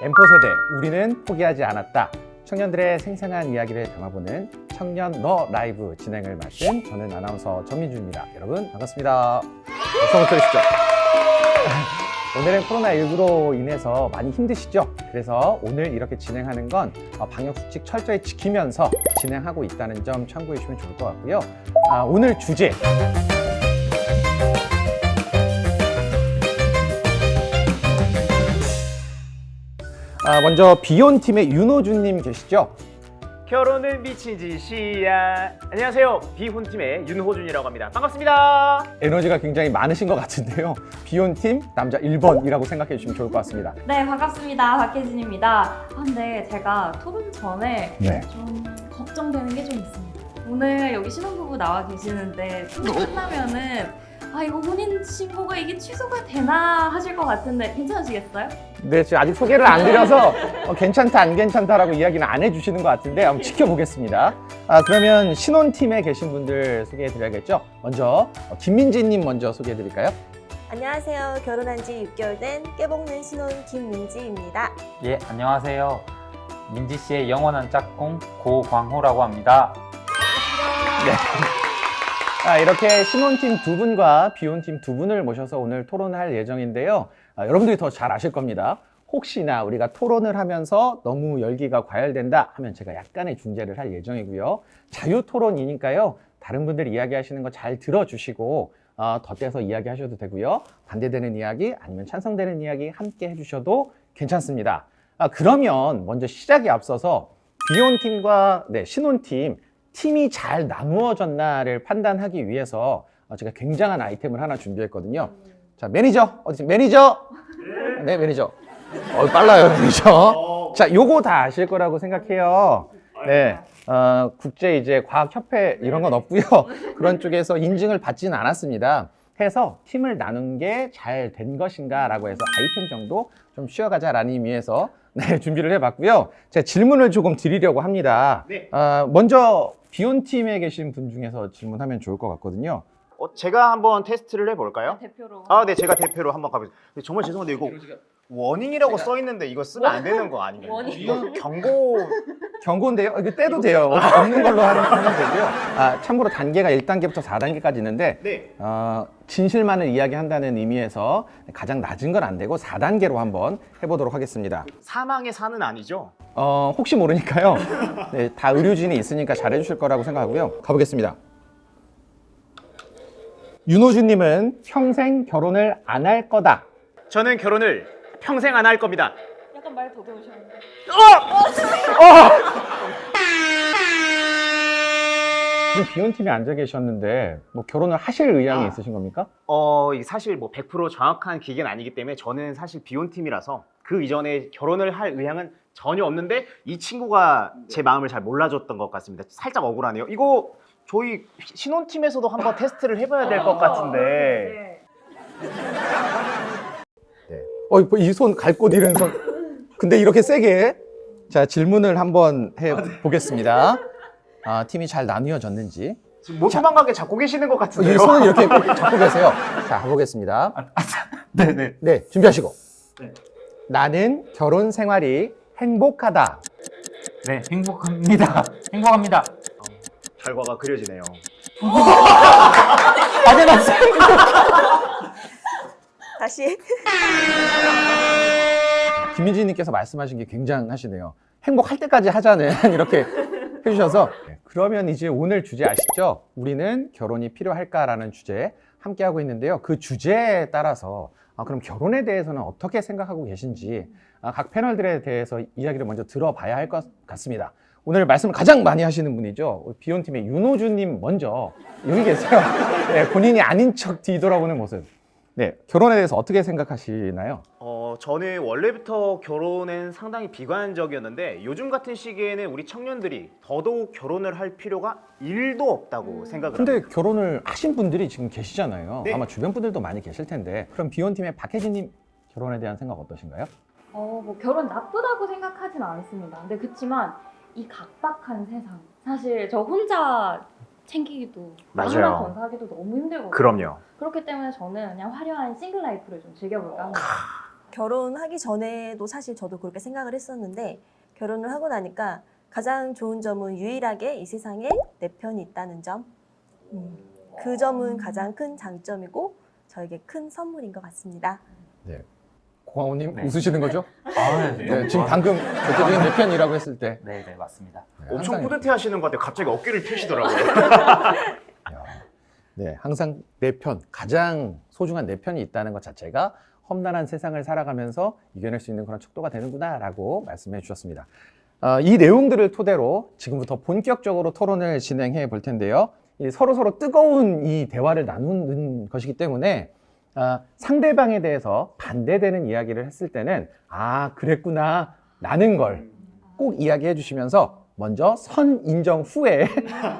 M4 세대, 우리는 포기하지 않았다. 청년들의 생생한 이야기를 담아보는 청년 너 라이브 진행을 맡은 저는 아나운서 전민주입니다. 여러분 반갑습니다. 어서부터 오시죠. 오늘은 코로나19로 인해서 많이 힘드시죠? 그래서 오늘 이렇게 진행하는 건 방역수칙 철저히 지키면서 진행하고 있다는 점 참고해 주시면 좋을 것 같고요. 오늘 주제 먼저 비혼팀의 윤호준님 계시죠? 결혼은 미친 짓이야. 안녕하세요. 비혼팀의 윤호준이라고 합니다. 반갑습니다. 에너지가 굉장히 많으신 것 같은데요. 비혼팀 남자 1번이라고 생각해 주시면 좋을 것 같습니다. 네, 반갑습니다. 박혜진입니다. 근데 제가 토론 전에 네. 좀 걱정되는 게 좀 있습니다. 오늘 여기 신혼부부 나와 계시는데 토론 끝나면은 이거 혼인신고가 이게 취소가 되나 하실 것 같은데 괜찮으시겠어요? 네, 지금 아직 소개를 안 드려서 괜찮다 안 괜찮다라고 이야기는 안 해주시는 것 같은데 한번 지켜보겠습니다. 그러면 신혼팀에 계신 분들 소개해 드려야겠죠? 먼저 김민지님 먼저 소개해 드릴까요? 안녕하세요. 결혼한 지 6개월 된 깨볶는 신혼 김민지입니다. 예, 안녕하세요. 민지 씨의 영원한 짝꿍 고광호라고 합니다. 이렇게 신혼팀 두 분과 비혼팀 두 분을 모셔서 오늘 토론할 예정인데요. 여러분들이 더 잘 아실 겁니다. 혹시나 우리가 토론을 하면서 너무 열기가 과열된다 하면 제가 약간의 중재를 할 예정이고요. 자유토론이니까요. 다른 분들이 이야기하시는 거 잘 들어주시고 덧대서 이야기하셔도 되고요. 반대되는 이야기 아니면 찬성되는 이야기 함께 해주셔도 괜찮습니다. 그러면 먼저 시작에 앞서서 비혼팀과 신혼팀 팀이 잘 나누어졌나를 판단하기 위해서 제가 굉장한 아이템을 하나 준비했거든요. 자, 매니저 어디 매니저? 네, 매니저. 빨라요, 매니저. 자, 요거 다 아실 거라고 생각해요. 네, 국제 이제 과학협회 이런 건 없고요. 그런 쪽에서 인증을 받지는 않았습니다. 해서 팀을 나눈 게 잘 된 것인가라고 해서 아이템 정도 좀 쉬어가자라는 의미에서 준비를 해봤고요. 제가 질문을 조금 드리려고 합니다. 네. 먼저 비혼팀에 계신 분 중에서 질문하면 좋을 것 같거든요. 제가 한번 테스트를 해볼까요? 대표로. 네, 제가 대표로 한번 가보겠습니다. 정말 죄송한데 이거 워닝이라고 써 있는데 이거 쓰면 안 되는 거 아니에요? 워닝. 이거 경고. 경고인데요. 이거 떼도 돼요. 없는 걸로 하면 되고요. 참고로 단계가 1단계부터 4단계까지 있는데 네. 진실만을 이야기한다는 의미에서 가장 낮은 건 안 되고 4단계로 한번 해보도록 하겠습니다. 사망의 사는 아니죠? 혹시 모르니까요. 네, 다 의료진이 있으니까 잘해주실 거라고 생각하고요. 가보겠습니다. 윤호준님은 평생 결혼을 안 할 거다. 저는 결혼을 평생 안 할 겁니다. 약간 말 더듬으셨는데. 지금 비혼팀에 앉아 계셨는데 뭐 결혼을 하실 의향이 있으신 겁니까? 이게 사실 뭐 100% 정확한 기계는 아니기 때문에 저는 사실 비혼팀이라서 그 이전에 결혼을 할 의향은 전혀 없는데 이 친구가 제 마음을 잘 몰라줬던 것 같습니다. 살짝 억울하네요. 이거 저희 신혼팀에서도 한번 테스트를 해봐야 될 것 같은데. 이 손 갈 곳 잃은 손. 근데 이렇게 세게. 자, 질문을 한번 해보겠습니다. 팀이 잘 나뉘어졌는지. 지금 못 도망가게 잡고 계시는 것 이 같은데요. 손을 이렇게 잡고 계세요. 자, 해보겠습니다. 네네. 네, 준비하시고. 네. 나는 결혼 생활이 행복하다. 네, 행복합니다. 행복합니다. 결과가 그려지네요. 다시. 김민지님께서 말씀하신 게 굉장하시네요. 행복할 때까지 하자는 이렇게 해주셔서 그러면 이제 오늘 주제 아시죠? 우리는 결혼이 필요할까라는 주제 함께 하고 있는데요. 그 주제에 따라서 그럼 결혼에 대해서는 어떻게 생각하고 계신지 각 패널들에 대해서 이야기를 먼저 들어봐야 할 것 같습니다. 오늘 말씀을 가장 많이 하시는 분이죠. 비혼팀의 윤호준님 먼저 여기 계세요. 네, 본인이 아닌 척 뒤돌아보는 모습. 네, 결혼에 대해서 어떻게 생각하시나요? 저는 원래부터 결혼엔 상당히 비관적이었는데 요즘 같은 시기에는 우리 청년들이 더더욱 결혼을 할 필요가 1도 없다고 생각을 근데 합니다. 결혼을 하신 분들이 지금 계시잖아요. 네. 아마 주변 분들도 많이 계실 텐데. 그럼 비혼팀의 박혜진님 결혼에 대한 생각 어떠신가요? 뭐 결혼 나쁘다고 생각하진 않습니다. 근데 그치만 이 각박한 세상. 사실 저 혼자 챙기기도 맞아요. 하나 건사하기도 너무 힘들거든요. 그럼요. 그렇기 때문에 저는 그냥 화려한 싱글 라이프를 좀 즐겨볼까 합니다. 결혼하기 전에도 사실 저도 그렇게 생각을 했었는데 결혼을 하고 나니까 가장 좋은 점은 유일하게 이 세상에 내 편이 있다는 점. 그 점은 가장 큰 장점이고 저에게 큰 선물인 것 같습니다. 고광호님 네. 웃으시는 거죠? 네, 네, 지금 방금 대표적인 내 편이라고 했을 때 네, 네, 맞습니다. 엄청 항상 뿌듯해 하시는 것 같아요. 갑자기 어깨를 펴시더라고요. 야, 네, 항상 내 편, 가장 소중한 내 편이 있다는 것 자체가 험난한 세상을 살아가면서 이겨낼 수 있는 그런 척도가 되는구나라고 말씀해 주셨습니다. 이 내용들을 토대로 지금부터 본격적으로 토론을 진행해 볼 텐데요. 서로 뜨거운 이 대화를 나누는 것이기 때문에 상대방에 대해서 반대되는 이야기를 했을 때는 아, 그랬구나 라는 걸 꼭 이야기해 주시면서 먼저 선 인정 후에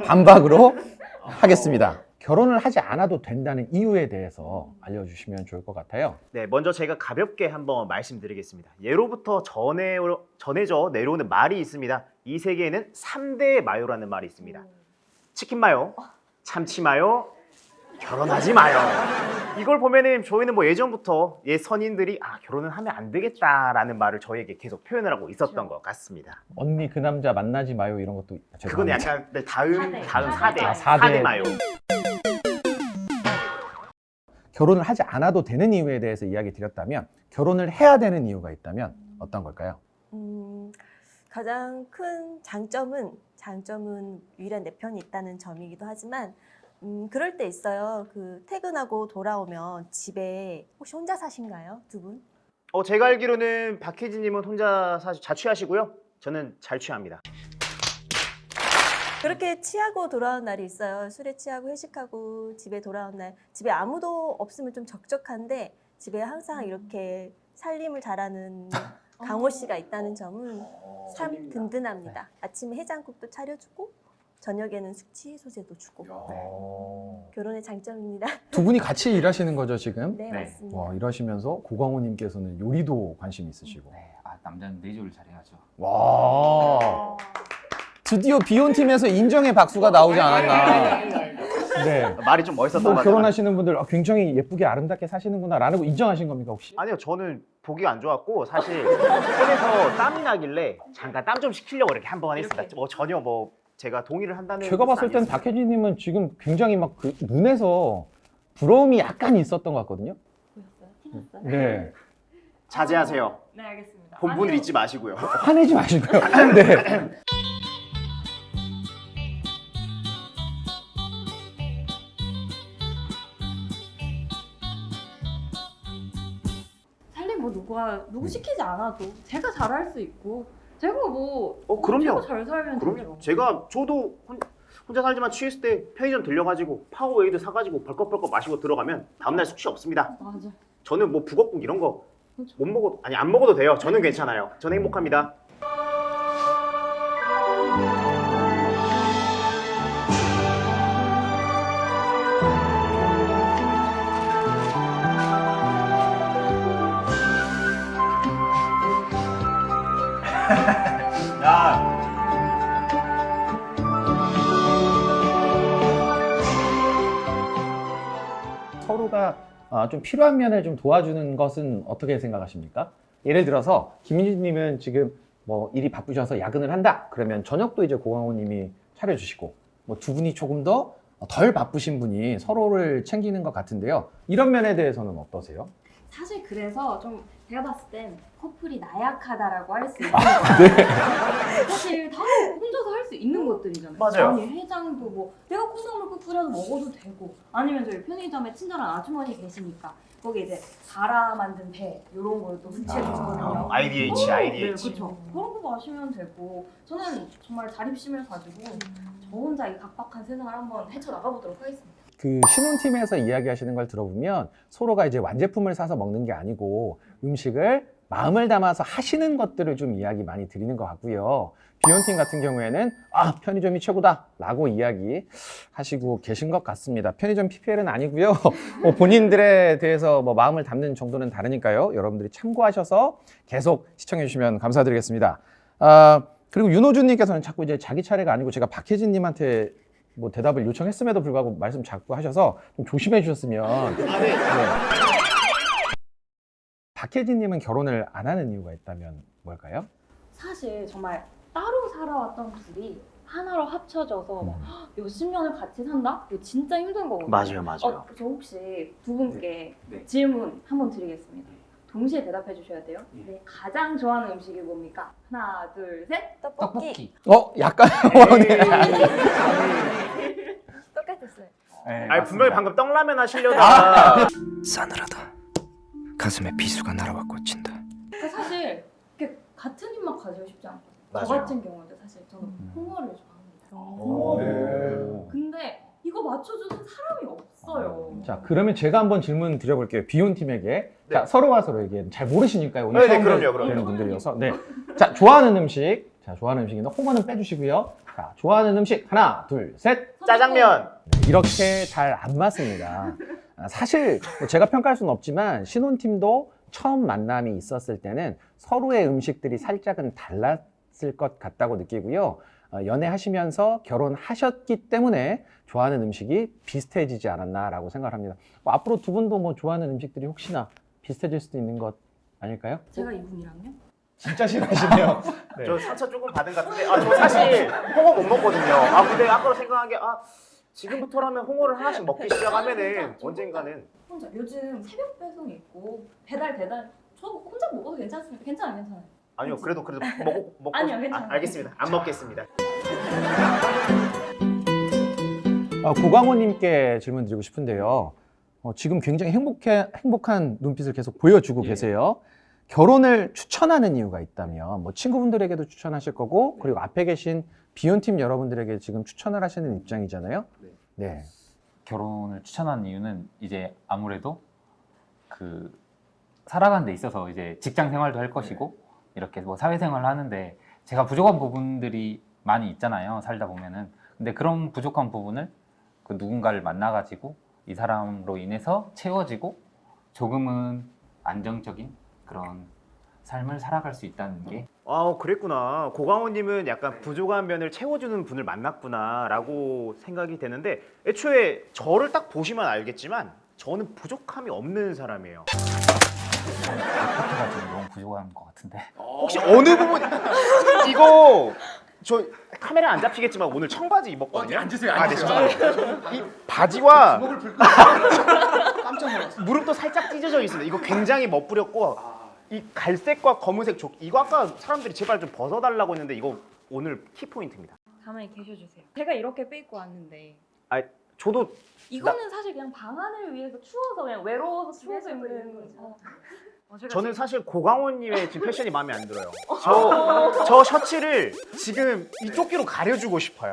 반박으로 하겠습니다. 결혼을 하지 않아도 된다는 이유에 대해서 알려주시면 좋을 것 같아요. 네, 먼저 제가 가볍게 한번 말씀드리겠습니다. 예로부터 전해져 내려오는 말이 있습니다. 이 세계에는 3대 마요라는 말이 있습니다. 치킨 마요, 참치 마요, 결혼하지 마요. 이걸 보면은 저희는 뭐 예전부터 옛 선인들이 결혼은 하면 안 되겠다라는 말을 저희에게 계속 표현을 하고 있었던 것 같습니다. 언니 그 남자 만나지 마요 이런 것도 그건 죄송합니다. 약간 네, 다음 사대. 4대, 아, 사대. 4대 마요. 결혼을 하지 않아도 되는 이유에 대해서 이야기 드렸다면 결혼을 해야 되는 이유가 있다면 어떤 걸까요? 가장 큰 장점은 유일한 내 편이 있다는 점이기도 하지만 그럴 때 있어요. 그 퇴근하고 돌아오면 집에 혹시 혼자 사신가요? 두 분? 제가 알기로는 박혜진님은 혼자 자취하시고요. 저는 잘 취합니다. 그렇게 취하고 돌아온 날이 있어요. 술에 취하고 회식하고 집에 돌아온 날. 집에 아무도 없으면 좀 적적한데 집에 항상 이렇게 살림을 잘하는 강호 씨가 있다는 점은 참 든든합니다. 아침에 해장국도 차려주고 저녁에는 숙취 해소제도 주고. 결혼의 장점입니다. 두 분이 같이 일하시는 거죠 지금? 네, 네. 맞습니다. 와, 일하시면서 고광호님께서는 요리도 관심 있으시고. 네, 남자는 내조를 잘해야죠. 와, 드디어 비혼 팀에서 인정의 박수가 나오지 않았나. 네. 말이 좀 멋있었던 것 뭐 같아요. 결혼하시는 분들 굉장히 예쁘게 아름답게 사시는구나라는 인정하신 겁니까 혹시? 아니요, 저는 보기가 안 좋았고 사실 손에서 땀이 나길래 잠깐 땀 좀 식히려고 이렇게 한번 했습니다. 전혀 제가 동의를 한다는 제가 봤을 땐 아니었습니다. 박혜진님은 지금 굉장히 막 그 눈에서 부러움이 약간 있었던 것 같거든요. 보였어요? 티났어요? 네. 자제하세요. 네, 알겠습니다. 본분을 아니요. 잊지 마시고요. 화내지 마시고요. 네. 살림 뭐 누구 시키지 않아도 제가 잘할 수 있고 제가 뭐 그럼요. 제가 잘 살면 되죠. 저도 혼자 살지만 취했을 때 편의점 들려가지고 파워웨이드 사가지고 벌컥벌컥 마시고 들어가면 다음날 숙취 없습니다. 맞아. 저는 뭐 북엇국 이런 거 그렇죠. 못 먹어도 안 먹어도 돼요. 저는 괜찮아요. 저는 행복합니다. 야. 서로가 좀 필요한 면을 좀 도와주는 것은 어떻게 생각하십니까? 예를 들어서 김민주님은 지금 뭐 일이 바쁘셔서 야근을 한다. 그러면 저녁도 이제 고광호님이 차려주시고 뭐 두 분이 조금 더 덜 바쁘신 분이 서로를 챙기는 것 같은데요. 이런 면에 대해서는 어떠세요? 사실 그래서 좀 제가 봤을 땐 커플이 나약하다라고 할 수 있는 사실 다 혼자서 할 수 있는 것들이잖아요. 맞아요. 아니 해장도 뭐 내가 콩나물 국 끓여서 먹어도 되고 아니면 저희 편의점에 친절한 아주머니 계시니까 거기 이제 갈아 만든 배 이런 걸 또 후치해 주거든요. IDH, 네, IDH. 그렇죠. 그런 거 마시면 되고 저는 정말 자립심을 가지고 저 혼자 이 각박한 세상을 한번 헤쳐나가보도록 하겠습니다. 그 신혼팀에서 이야기하시는 걸 들어보면 서로가 이제 완제품을 사서 먹는 게 아니고 음식을 마음을 담아서 하시는 것들을 좀 이야기 많이 드리는 것 같고요. 비혼팀 같은 경우에는 편의점이 최고다 라고 이야기 하시고 계신 것 같습니다. 편의점 PPL은 아니고요. 본인들에 대해서 뭐 마음을 담는 정도는 다르니까요. 여러분들이 참고하셔서 계속 시청해 주시면 감사드리겠습니다. 그리고 윤호준님께서는 자꾸 이제 자기 차례가 아니고 제가 박혜진님한테 뭐 대답을 요청했음에도 불구하고 말씀 자꾸 하셔서 좀 조심해 주셨으면. 네. 박혜진님은 결혼을 안 하는 이유가 있다면 뭘까요? 사실 정말 따로 살아왔던 둘이 하나로 합쳐져서 막 몇십 년을 같이 산다? 이거 진짜 힘든 거거든요. 맞아요. 저 혹시 두 분께 네. 질문 한번 드리겠습니다. 동시에 대답해 주셔야 돼요. 네, 가장 좋아하는 음식이 뭡니까? 하나, 둘, 셋. 떡볶이. 약간 똑같았어요. 네, 아니 분명히 맞습니다. 방금 떡라면 하시려다가 싸늘하다. 가슴에 비수가 날아와 꽂힌다. 그러니까 사실 이렇게 같은 입맛 가지고 싶지 않고 저 맞아요. 같은 경우도 사실 저는 홍어를 좋아합니다. 오. 근데 이거 맞춰주는 사람이 없어요. 자, 그러면 제가 한번 질문 드려볼게요. 비혼 팀에게. 네. 자, 서로가 서로에게 잘 모르시니까요. 오늘 네, 처음 그럼요. 뵈는 분들이어서. 네. 자, 좋아하는 음식. 자, 좋아하는 음식인데 홍어는 빼주시고요. 자, 좋아하는 음식 하나, 둘, 셋. 짜장면. 네, 이렇게 잘 안 맞습니다. 사실 뭐 제가 평가할 수는 없지만 신혼팀도 처음 만남이 있었을 때는 서로의 음식들이 살짝은 달랐을 것 같다고 느끼고요. 연애하시면서 결혼하셨기 때문에 좋아하는 음식이 비슷해지지 않았나라고 생각을 합니다. 뭐 앞으로 두 분도 뭐 좋아하는 음식들이 혹시나 비슷해질 수도 있는 것 아닐까요? 제가 이분이랑요? 진짜 싫어하시네요. 네. 저 상처 조금 받은 것 같은데 저 사실 홍어 못 먹거든요. 근데 아까 생각한 게 지금부터라면 홍어를 하나씩 먹기 시작하면은 언젠가는 혼자 요즘 새벽 배송이 있고 배달 저 혼자 먹어도 괜찮습니다. 괜찮아요. 아니요 그래도 먹고 아니요, 괜찮아요. 알겠습니다. 안 먹겠습니다. 고광호님께 질문 드리고 싶은데요. 지금 굉장히 행복한 눈빛을 계속 보여주고 예. 계세요. 결혼을 추천하는 이유가 있다면 뭐 친구분들에게도 추천하실 거고 그리고 앞에 계신 비혼팀 여러분들에게 지금 추천을 하시는 입장이잖아요. 네. 결혼을 추천한 이유는 이제 아무래도 그 살아가는 데 있어서 이제 직장 생활도 할 것이고 이렇게 뭐 사회생활을 하는데 제가 부족한 부분들이 많이 있잖아요. 살다 보면은. 근데 그런 부족한 부분을 그 누군가를 만나가지고 이 사람으로 인해서 채워지고 조금은 안정적인 그런 삶을 살아갈 수 있다는 게 그랬구나. 고강호님은 약간 부족한 면을 채워주는 분을 만났구나라고 생각이 되는데 애초에 저를 딱 보시면 알겠지만 저는 부족함이 없는 사람이에요. 아파트가 좀 너무 부족한 것 같은데. 혹시 어느 부분 이거 저 카메라 안 잡히겠지만 오늘 청바지 입었거든요. 앉으세요, 네, 죄송합니다. 이 바지와 무릎도 살짝 찢어져 있습니다. 이거 굉장히 멋부렸고 이 갈색과 검은색 이거 아까 사람들이 제발 좀 벗어달라고 했는데 이거 오늘 키포인트입니다. 가만히 계셔주세요. 제가 이렇게 빼입고 왔는데 저도 이거는 사실 그냥 방안을 위해서 추워서 그냥 외로워서 추워서 입는 저는 사실 고강호님의 지금 패션이 마음에 안 들어요. 저 셔츠를 지금 이쪽기로 가려주고 싶어요.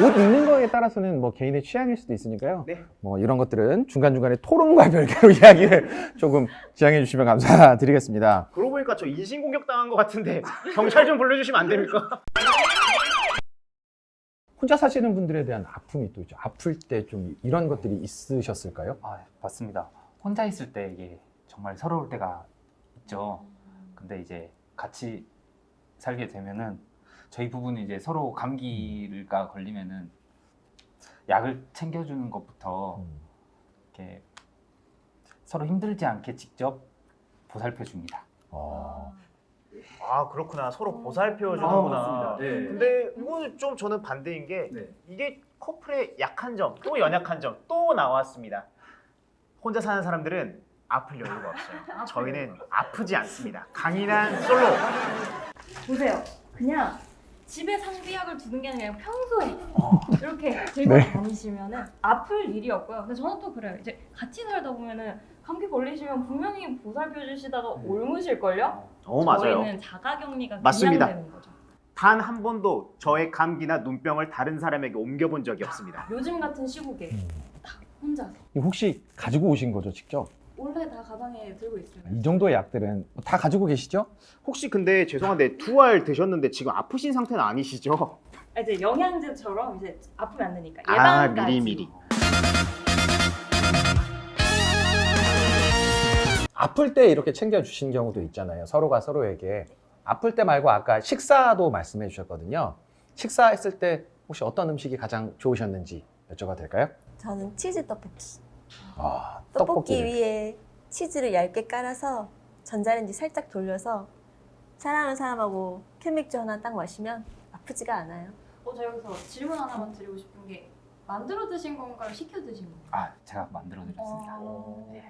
옷 입는 거에 따라서는 뭐 개인의 취향일 수도 있으니까요. 네. 뭐 이런 것들은 중간중간에 토론과 별개로 이야기를 조금 지향해 주시면 감사드리겠습니다. 그러고 보니까 저 인신공격 당한 것 같은데 경찰 좀 불러주시면 안 됩니까? 혼자 사시는 분들에 대한 아픔이 또 있죠. 아플 때 좀 이런 것들이 있으셨을까요? 맞습니다. 혼자 있을 때 이게 정말 서러울 때가 있죠. 근데 이제 같이 살게 되면은 저희 부부는 이제 서로 감기가 걸리면은 약을 챙겨주는 것부터 이렇게 서로 힘들지 않게 직접 보살펴 줍니다. 그렇구나. 서로 보살펴주는구나. 맞습니다. 네. 근데 이거는 좀 저는 반대인 게 네. 이게 커플의 약한 점, 또 연약한 점 또 나왔습니다. 혼자 사는 사람들은 아플 여유가 없어요. 저희는 아프지 않습니다. 강인한 솔로. 보세요. 그냥 집에 상비약을 두는 게 아니라 그냥 평소에 이렇게 들고 네. 다니시면은 아플 일이 없고요. 근데 저는 또 그래요. 이제 같이 살다 보면은 감기 걸리시면 분명히 보살펴 주시다가 옮으실걸요? 맞아요. 저희는 자가격리가 맞습니다. 그냥 되는 거죠. 단 한 번도 저의 감기나 눈병을 다른 사람에게 옮겨본 적이 없습니다. 요즘 같은 시국에 다 혼자서 혹시 가지고 오신 거죠, 직접? 원래 다 가방에 들고 있어요. 이 정도의 약들은 다 가지고 계시죠? 혹시 근데 죄송한데 2알 드셨는데 지금 아프신 상태는 아니시죠? 이제 영양제처럼 이제 아프면 안 되니까 예방까지. 미리미리. 아플 때 이렇게 챙겨주신 경우도 있잖아요. 서로가 서로에게. 아플 때 말고 아까 식사도 말씀해 주셨거든요. 식사했을 때 혹시 어떤 음식이 가장 좋으셨는지 여쭤봐도 될까요? 저는 치즈 떡볶이. 아, 떡볶이 떡볶이를. 위에 치즈를 얇게 깔아서 전자레인지 살짝 돌려서 사랑하는 사람하고 캔맥주 하나 딱 마시면 아프지가 않아요. 저 여기서 질문 하나만 드리고 싶은 게 만들어 드신 건가요? 시켜 드신 건가요? 아, 제가 만들어 드렸습니다.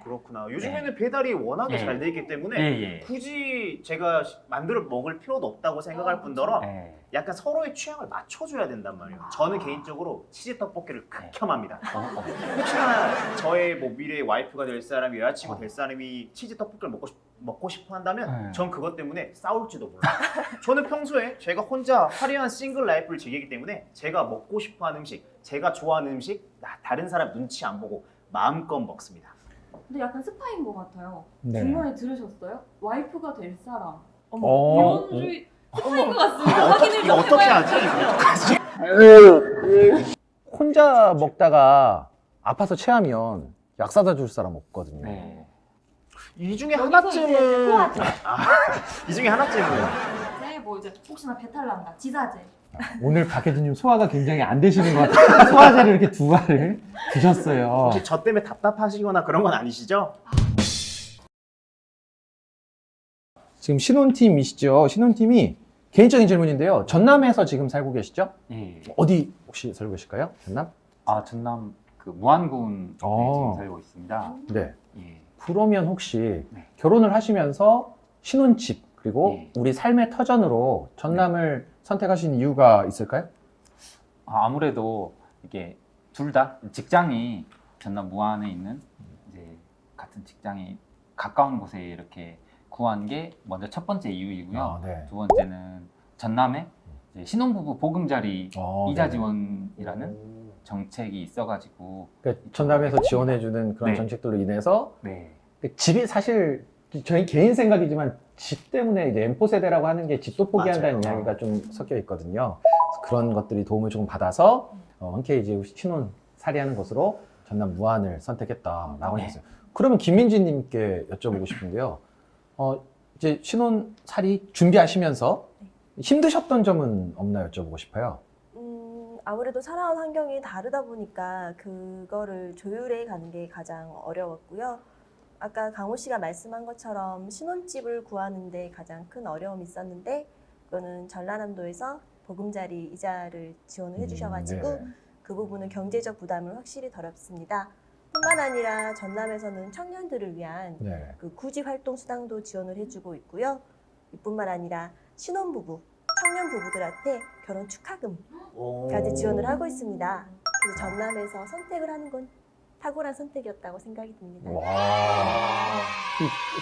그렇구나. 요즘에는 배달이 워낙에 네. 잘 돼 있기 때문에 예. 굳이 제가 만들어 먹을 필요도 없다고 생각할 뿐더러 예. 약간 서로의 취향을 맞춰줘야 된단 말이에요. 저는 개인적으로 치즈 떡볶이를 극혐합니다. 혹시나 저의 뭐 미래의 와이프가 될 사람이 여자친구 될 사람이 치즈 떡볶이를 먹고 싶어 한다면 네. 전 그것 때문에 싸울지도 몰라요. 저는 평소에 제가 혼자 화려한 싱글 라이프를 즐기기 때문에 제가 먹고 싶어하는 음식, 제가 좋아하는 음식 다른 사람 눈치 안 보고 마음껏 먹습니다. 근데 약간 스파인 것 같아요. 네. 중간에 들으셨어요? 와이프가 될 사람. 어, 비혼주의 스파인 것 같습니다. 확인을 이거 좀 어떻게 해봐야 하지? 혼자 먹다가 아파서 체하면 약 사다 줄 사람 없거든요. 네. 이 중에 여기서 이제 하나쯤은 소화제. 이 중에 하나쯤은 네, 뭐 이제 혹시나 배탈 난다. 지사제. 오늘 박혜진님 소화가 굉장히 안 되시는 것 같아요. 소화제를 이렇게 두 알을 드셨어요. 혹시 저 때문에 답답하시거나 그런 건 아니시죠? 지금 신혼팀이시죠? 신혼팀이 개인적인 질문인데요. 전남에서 지금 살고 계시죠? 예. 어디 혹시 살고 계실까요? 전남? 아, 전남 그 무안군에 어. 지금 살고 있습니다. 네. 예. 그러면 혹시 네. 결혼을 하시면서 신혼집 그리고 네. 우리 삶의 터전으로 전남을 선택하신 이유가 있을까요? 아무래도 이게 둘 다 직장이 전남 무안에 있는 이제 같은 직장이 가까운 곳에 이렇게 구한 게 먼저 첫 번째 이유이고요. 네. 두 번째는 전남에 이제 신혼부부 보금자리 이자 네. 지원이라는 정책이 있어가지고 그러니까 전남에서 지원해주는 그런 네. 정책들로 인해서 네. 집이 사실 저희 개인 생각이지만 집 때문에 이제 M4 세대라고 하는 게 집도 포기한다는 맞아요. 이야기가 좀 섞여 있거든요. 그래서 그런 것들이 도움을 조금 받아서 흔쾌히 이제 신혼 살이하는 곳으로 전남 무안을 선택했다라고 네. 하셨어요. 그러면 김민지님께 여쭤보고 싶은데요. 이제 신혼 살이 준비하시면서 힘드셨던 점은 없나 여쭤보고 싶어요. 아무래도 살아온 환경이 다르다 보니까 그거를 조율해 가는 게 가장 어려웠고요. 아까 강호 씨가 말씀한 것처럼 신혼집을 구하는데 가장 큰 어려움이 있었는데 그거는 전라남도에서 보금자리 이자를 지원을 해주셔가지고 네. 그 부분은 경제적 부담을 확실히 덜었습니다. 뿐만 아니라 전남에서는 청년들을 위한 네. 그 구직 활동 수당도 지원을 해주고 있고요. 이뿐만 아니라 신혼부부, 청년 부부들한테 결혼 축하금까지 지원을 하고 있습니다. 그래서 전남에서 선택을 하는 건 탁월한 선택이었다고 생각이 듭니다. 와.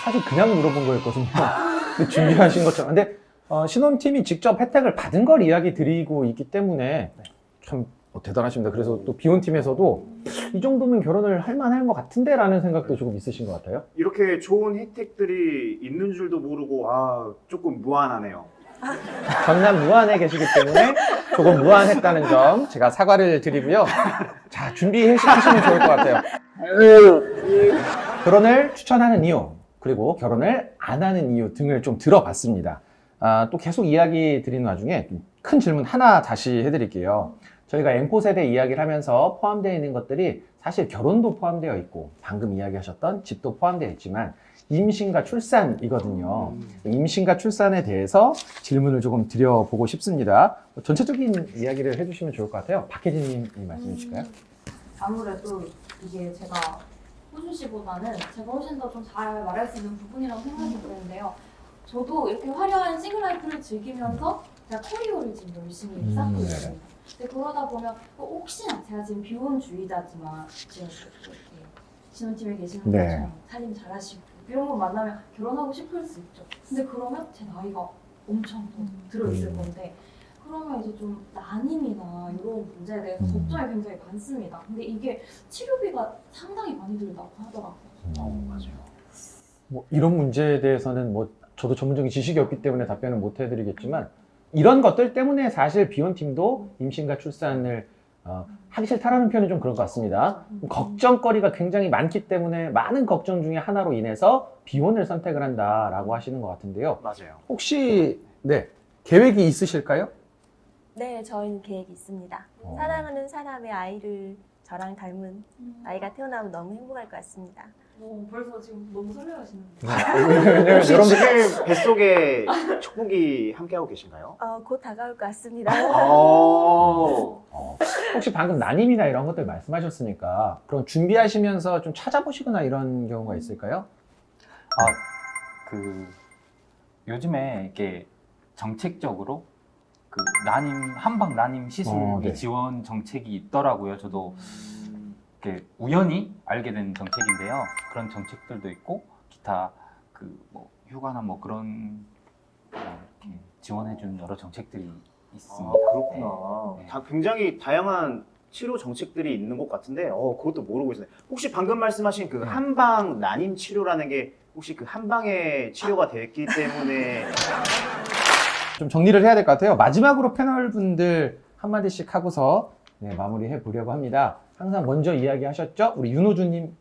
사실 그냥 물어본 거였거든요. 근데 준비하신 것처럼. 근데 신혼팀이 직접 혜택을 받은 걸 이야기 드리고 있기 때문에 참 대단하십니다. 그래서 또 비혼팀에서도 이 정도면 결혼을 할 만한 것 같은데 라는 생각도 조금 있으신 것 같아요. 이렇게 좋은 혜택들이 있는 줄도 모르고 조금 무안하네요. 전남 무안에 계시기 때문에 조금 무안했다는 점 제가 사과를 드리고요. 자, 준비하시면 좋을 것 같아요. 결혼을 추천하는 이유, 그리고 결혼을 안 하는 이유 등을 좀 들어봤습니다. 또 계속 이야기 드리는 와중에 큰 질문 하나 다시 해드릴게요. 저희가 M4 세대 이야기를 하면서 포함되어 있는 것들이 사실 결혼도 포함되어 있고 방금 이야기하셨던 집도 포함되어 있지만 임신과 출산이거든요. 임신과 출산에 대해서 질문을 조금 드려보고 싶습니다. 전체적인 이야기를 해주시면 좋을 것 같아요. 박혜진님이 말씀해 주실까요? 아무래도 이게 제가 호준 씨보다는 제가 훨씬 더 좀 잘 말할 수 있는 부분이라고 생각이 드는데요. 저도 이렇게 화려한 싱글라이프를 즐기면서 제가 커리어를 지금 열심히 쌓고 있습니다. 근데 그러다 보면 혹시나 제가 지금 비혼주의자지만 지금 이렇게 신혼집에 계시는 네. 것처럼 살림 잘하시고 이런 분 만나면 결혼하고 싶을 수 있죠. 근데 그러면 제 나이가 엄청 더 들어있을 건데 그러면 이제 좀 난임이나 이런 문제에 대해서 걱정이 굉장히 많습니다. 근데 이게 치료비가 상당히 많이 들다고 하더라고요. 맞아요. 뭐 이런 문제에 대해서는 뭐 저도 전문적인 지식이 없기 때문에 답변을 못 해드리겠지만 이런 것들 때문에 사실 비혼팀도 임신과 출산을 하기 싫다라는 표현이 좀 그런 것 같습니다. 걱정거리가 굉장히 많기 때문에 많은 걱정 중에 하나로 인해서 비혼을 선택을 한다라고 하시는 것 같은데요. 맞아요. 혹시 계획이 있으실까요? 네, 저희는 계획이 있습니다. 사랑하는 사람의 아이를 저랑 닮은 아이가 태어나면 너무 행복할 것 같습니다. 벌써 지금 너무 설레하시는데. 왜냐면 혹시 여러분들 지금 뱃속에 축복이 함께하고 계신가요? 곧 다가올 것 같습니다. 혹시 방금 난임이나 이런 것들 말씀하셨으니까 그럼 준비하시면서 좀 찾아보시거나 이런 경우가 있을까요? 그 요즘에 이게 정책적으로 그 한방 난임 시술 네. 지원 정책이 있더라고요. 저도 이렇게 우연히 알게 된 정책인데요. 그런 정책들도 있고 기타 그 뭐 휴가나 뭐 그런 이렇게 지원해주는 여러 정책들이 있습니다. 그렇구나. 네. 굉장히 다양한 치료 정책들이 있는 것 같은데 그것도 모르고 있어요. 혹시 방금 말씀하신 그 한방 난임 치료라는 게 혹시 그 한방에 치료가 됐기 때문에 좀 정리를 해야 될 것 같아요. 마지막으로 패널 분들 한마디씩 하고서 마무리해 보려고 합니다. 항상 먼저 이야기하셨죠? 우리 윤호주님.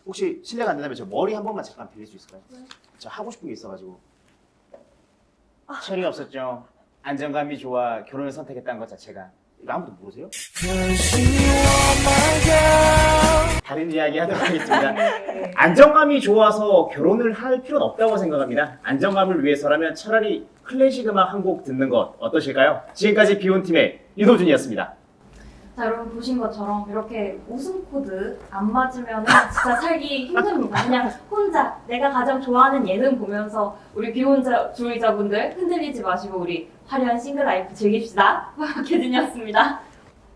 혹시 실례가 안 된다면 저 머리 한 번만 잠깐 빌릴 수 있을까요? 저 하고 싶은 게 있어가지고. 철이 없었죠. 안정감이 좋아 결혼을 선택했다는 것 자체가. 이거 아무도 모르세요? 다른 이야기 하도록 하겠습니다. 안정감이 좋아서 결혼을 할 필요는 없다고 생각합니다. 안정감을 위해서라면 차라리 클래식 음악 한 곡 듣는 것 어떠실까요? 지금까지 비온팀의 윤호준이었습니다. 자, 여러분 보신 것처럼 이렇게 웃음 코드 안 맞으면 진짜 살기 힘듭니다. 그냥 혼자 내가 가장 좋아하는 예능 보면서 우리 비혼주의자분들 흔들리지 마시고 우리 화려한 싱글 라이프 즐깁시다. 박혜진이었습니다.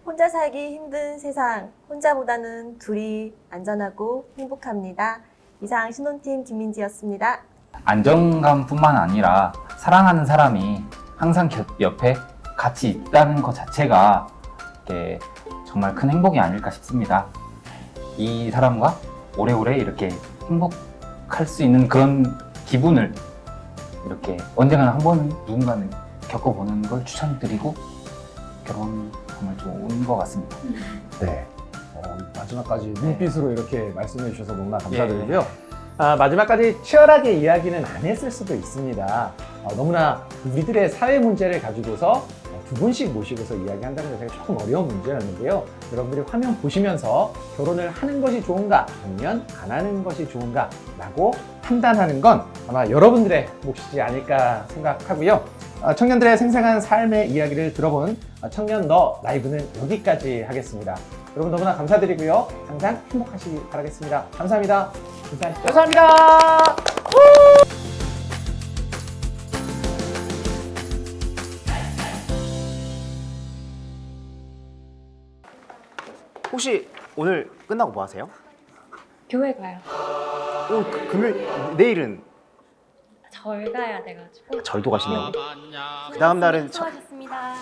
혼자 살기 힘든 세상, 혼자보다는 둘이 안전하고 행복합니다. 이상 신혼팀 김민지였습니다. 안정감뿐만 아니라 사랑하는 사람이 항상 옆에 같이 있다는 것 자체가 이게 정말 큰 행복이 아닐까 싶습니다. 이 사람과 오래오래 이렇게 행복할 수 있는 그런 기분을 이렇게 언젠가는 한 번 누군가는 겪어보는 걸 추천드리고 결혼 정말 좋은 것 같습니다. 네. 마지막까지 눈빛으로 이렇게 말씀해 주셔서 너무나 감사드리고요. 마지막까지 치열하게 이야기는 안 했을 수도 있습니다. 너무나 우리들의 사회 문제를 가지고서 두 분씩 모시고서 이야기한다는 것이 조금 어려운 문제였는데요. 여러분들이 화면 보시면서 결혼을 하는 것이 좋은가 아니면 안 하는 것이 좋은가 라고 판단하는 건 아마 여러분들의 몫이지 않을까 생각하고요. 청년들의 생생한 삶의 이야기를 들어본 청년 너 라이브는 여기까지 하겠습니다. 여러분 너무나 감사드리고요. 항상 행복하시기 바라겠습니다. 감사합니다. 인사하시죠. 감사합니다. 혹시 오늘 끝나고 뭐 하세요? 교회 가요. 금요일 내일은 절 가야 돼가지고. 절도 가시네요. 그 다음 날은 수고하셨습니다.